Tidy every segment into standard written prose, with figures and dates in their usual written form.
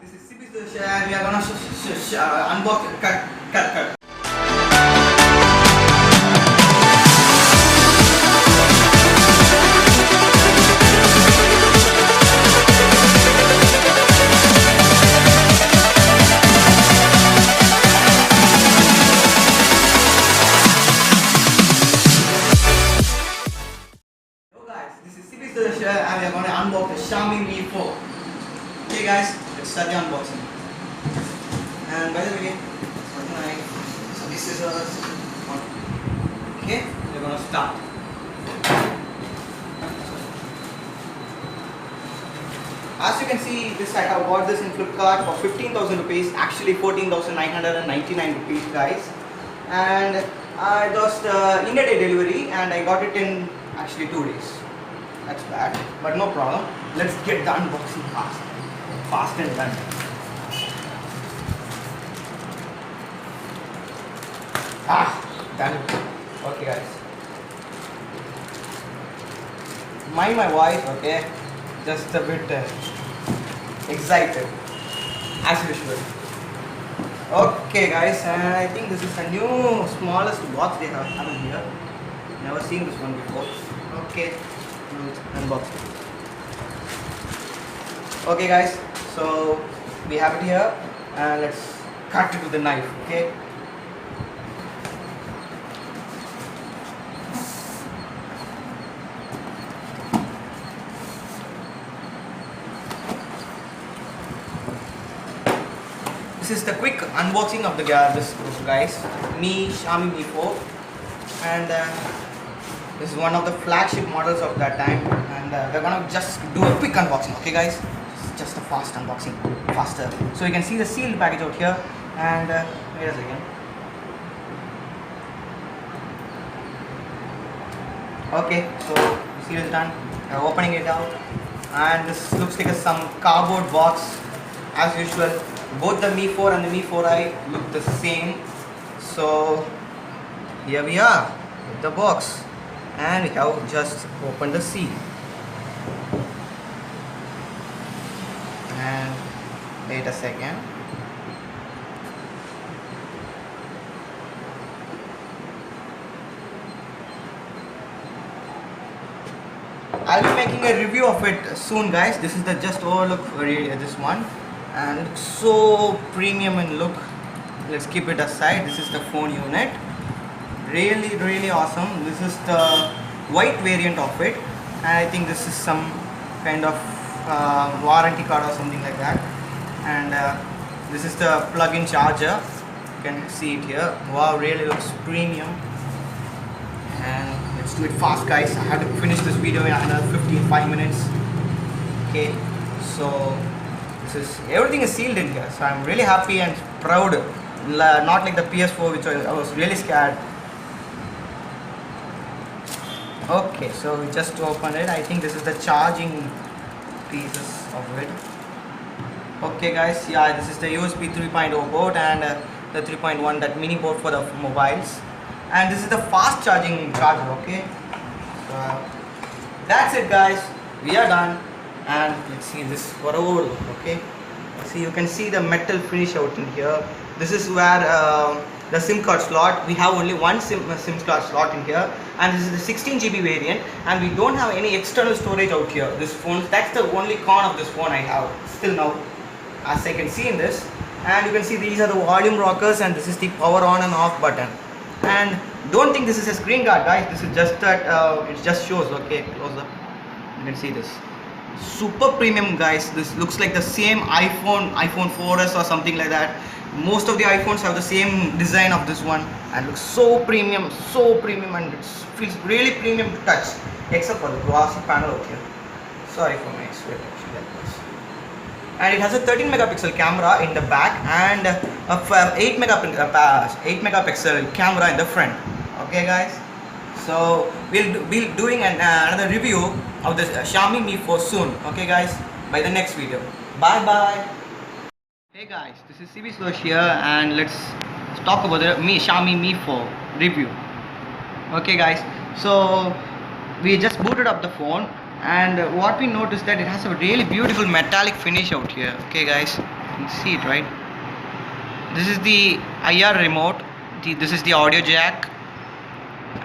This is CP Suresh and we are gonna unbox it. Cut. Hello guys, this is CP Suresh and we are gonna unbox the Xiaomi Mi 4. Okay guys, let's start the unboxing. And by the way, so this is one. Okay, we're gonna start. As you can see, this I have bought this in Flipkart for 15,000 rupees, actually 14,999 rupees guys. And it was India Day delivery and I got it in actually 2 days. That's bad, but no problem. Let's get the unboxing fast and done. Done. Okay guys. Mind my voice, okay? Just a bit excited, as usual. Okay guys, and I think this is a new smallest box they have in here. Never seen this one before. Okay, unbox it. Okay guys, so we have it here and let's cut it with the knife, okay? This is the quick unboxing of this guys, Xiaomi Mi 4, and this is one of the flagship models of that time, and we're gonna just do a quick unboxing, okay guys? Just a fast unboxing, faster. So you can see the sealed package out here, and wait a second. Okay, so the seal is done. We're opening it out, and this looks like some cardboard box, as usual. Both the Mi 4 and the Mi 4i look the same. So here we are with the box, and we have just opened the seal. And wait a second. I'll be making a review of it soon guys. This is the just overlook for this one, and it looks so premium in look. Let's keep it aside. This is the phone unit. Really awesome. This is the white variant of it, and I think this is some kind of warranty card or something like that. And this is the plug-in charger. You can see it here. Wow, really looks premium. And let's do it fast guys. I have to finish this video in another 5 minutes. Okay, so everything is sealed in here, so I'm really happy and proud. Not like the PS4, which I was really scared. Okay, so we just opened it. I think this is the charging pieces of it. Okay guys, yeah, this is the USB 3.0 port and the 3.1, that mini port for the mobiles, and this is the fast charging charger. Okay, so that's it guys, we are done. And let's see this for overlook. Okay, see, you can see the metal finish out in here. This is where the SIM card slot, we have only one SIM card slot in here, and this is the 16 GB variant, and we don't have any external storage out here. This phone, that's the only con of this phone I have still now, as I can see in this. And you can see these are the volume rockers, and this is the power on and off button. And don't think this is a screen guard guys, this is just that it just shows. Okay, close up, you can see this. Super premium guys. This looks like the same iPhone 4S or something like that. Most of the iPhones have the same design of this one, and looks so premium, and it feels really premium to touch, except for the glossy panel out here. Sorry for my sweat actually, that was. And it has a 13 megapixel camera in the back and a 8 megapixel camera in the front. Okay guys, so we'll be doing another review of this Xiaomi Mi 4 soon. Okay guys, by the next video. Bye. Hey guys, this is CB Slosh here, and let's talk about the Xiaomi Mi 4 review. Okay guys, so we just booted up the phone, and what we noticed that it has a really beautiful metallic finish out here. Okay guys, can see it, right? This is the IR remote. This is the audio jack.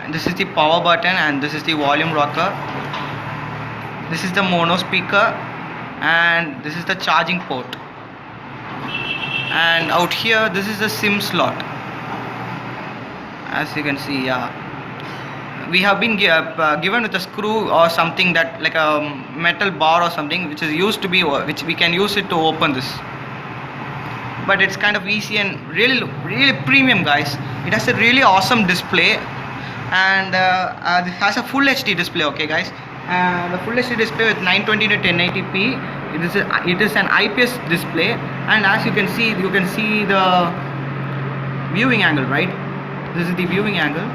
And this is the power button, and this is the volume rocker. This is the mono speaker, and this is the charging port. And out here, this is the SIM slot. As you can see, yeah, we have been given with a screw or something, that like a metal bar or something, which is used to be, which we can use it to open this. But it's kind of easy and really premium, guys. It has a really awesome display, and it has a full HD display. Okay, guys, the full HD display with 920 to 1080p. It is an IPS display, and as you can see the viewing angle, right? This is the viewing angle.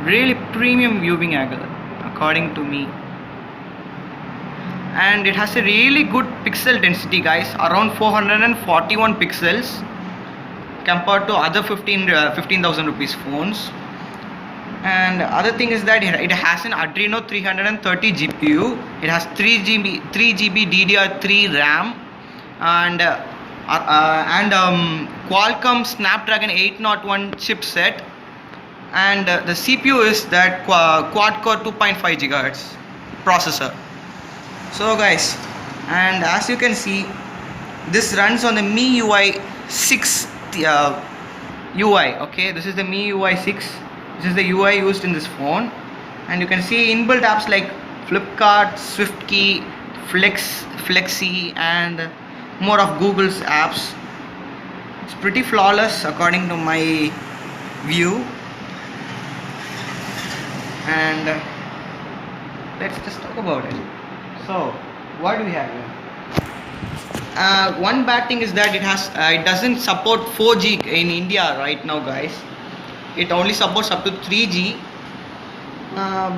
Really premium viewing angle, according to me. And it has a really good pixel density, guys, around 441 pixels compared to other 15,000 rupees phones. And other thing is that it has an Adreno 330 GPU. It has 3GB DDR3 RAM, and Qualcomm Snapdragon 801 chipset, and the CPU is that quad-core 2.5 GHz processor. So guys, and as you can see, this runs on the MIUI 6 UI. Okay, this is the MIUI 6. This is the UI used in this phone, and you can see inbuilt apps like Flipkart, SwiftKey, Flexi, and more of Google's apps. It's pretty flawless according to my view. And let's just talk about it. So what do we have here? One bad thing is that it doesn't support 4G in India right now, guys. It only supports up to 3G,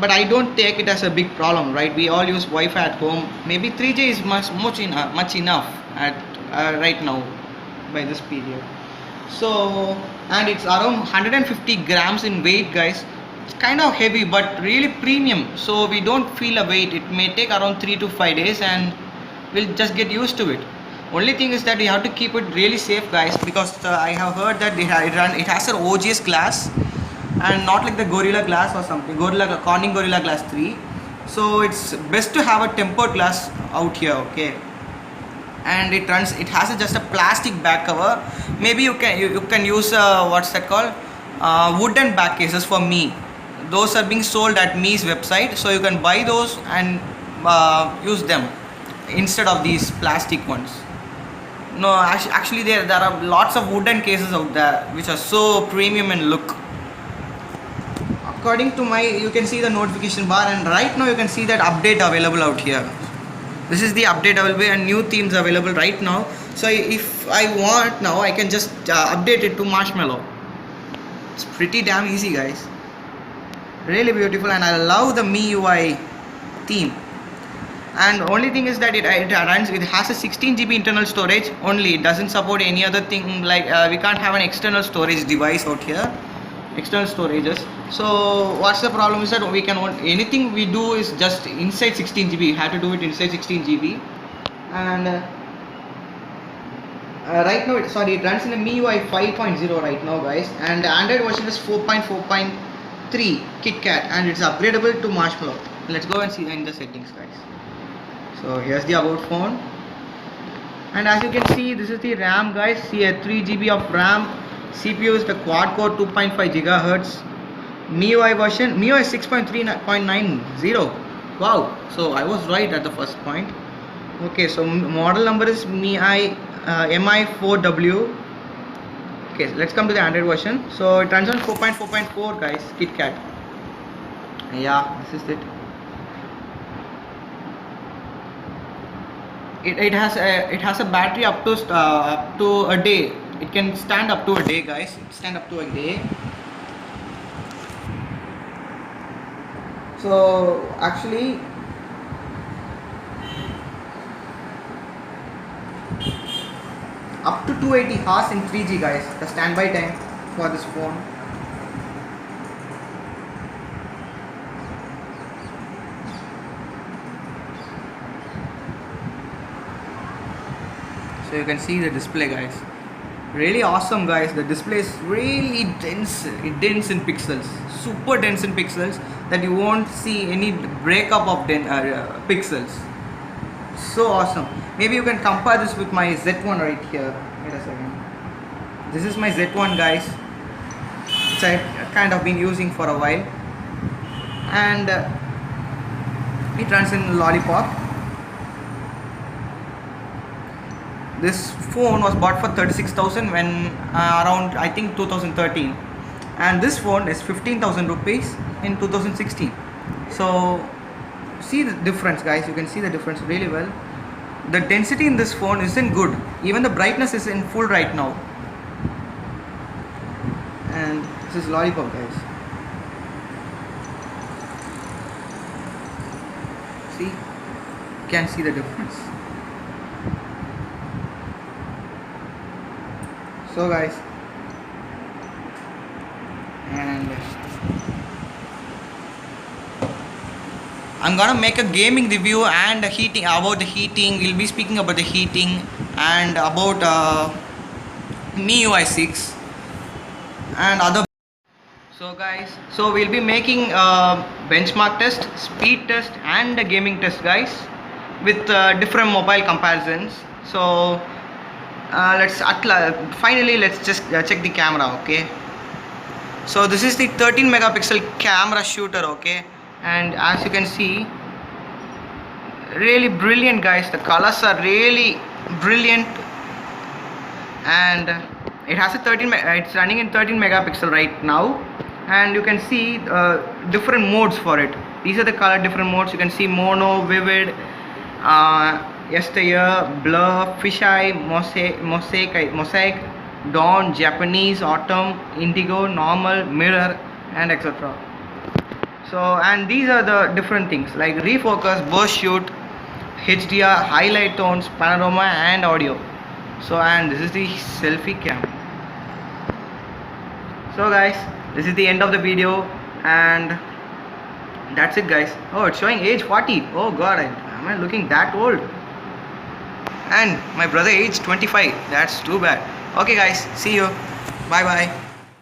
but I don't take it as a big problem, right? We all use Wi-Fi at home. Maybe 3G is much enough at right now by this period. So, and it's around 150 grams in weight, guys. It's kind of heavy, but really premium, so we don't feel a weight. It may take around 3 to 5 days, and we'll just get used to it. Only thing is that you have to keep it really safe, guys, because I have heard that it has an OGS glass, and not like the Gorilla Glass or something, Corning Gorilla Glass 3. So it's best to have a tempered glass out here. Okay, and it has just a plastic back cover. Maybe you can use what's that called, wooden back cases for Me. Those are being sold at Me's website, so you can buy those and use them instead of these plastic ones. No, actually there are lots of wooden cases out there which are so premium in look. According to you can see the notification bar, and right now you can see that update available out here. This is the update available, and new themes available right now. So if I want now, I can just update it to Marshmallow. It's pretty damn easy, guys. Really beautiful, and I love the MIUI theme. And only thing is that it has a 16 GB internal storage only. It doesn't support any other thing, like we can't have an external storage device out here, external storages. So what's the problem is that anything we do is just inside 16 GB. We have to do it inside 16 GB. And right now it runs in a MIUI 5.0 right now, guys, and the Android version is 4.4.3 KitKat, and it's upgradable to Marshmallow. Let's go and see in the settings, guys. So here's the about phone, and as you can see, this is the RAM, guys. See, a 3 GB of RAM. CPU is the quad-core 2.5 GHz. MIUI version, MIUI 6.3.90. Wow, so I was right at the first point. Okay, so model number is MI4W. Okay, let's come to the Android version. So it runs on 4.4.4, guys, KitKat. Yeah, this is it. It has a battery up to a day. It can stand up to a day, guys. Stand up to a day. So actually, up to 280 hours in 3G, guys, the standby time for this phone. So you can see the display, guys. Really awesome, guys. The display is really dense. Dense in pixels, super dense in pixels, that you won't see any breakup of pixels. So awesome. Maybe you can compare this with my Z1 right here. Wait a second. This is my Z1, guys, which I've kind of been using for a while, and it runs in Lollipop. This phone was bought for 36,000 when around, I think, 2013, and this phone is 15,000 rupees in 2016. So see the difference, guys. You can see the difference really well. The density in this phone isn't good. Even the brightness is in full right now. And this is Lollipop, guys. See, you can see the difference. So, guys, and I'm gonna make a gaming review and heating, about the heating. We'll be speaking about the heating and about MIUI 6 and other. So, guys, so we'll be making a benchmark test, speed test, and a gaming test, guys, with different mobile comparisons. So finally let's just check the camera. Okay, so this is the 13 megapixel camera shooter. Okay, and as you can see, really brilliant, guys. The colors are really brilliant, and it has a it's running in 13 megapixel right now, and you can see different modes for it. These are the color different modes. You can see mono, vivid, exterior, blur, fisheye, mosaic, dawn, Japanese, autumn, indigo, normal, mirror, and etc. So, and these are the different things like refocus, burst shoot, HDR, highlight tones, panorama, and audio. So, and this is the selfie cam. So, guys, this is the end of the video, and that's it, guys. Oh, it's showing age 40. Oh god, am I looking that old? And my brother age 25. That's too bad. Okay, guys, see you. Bye bye.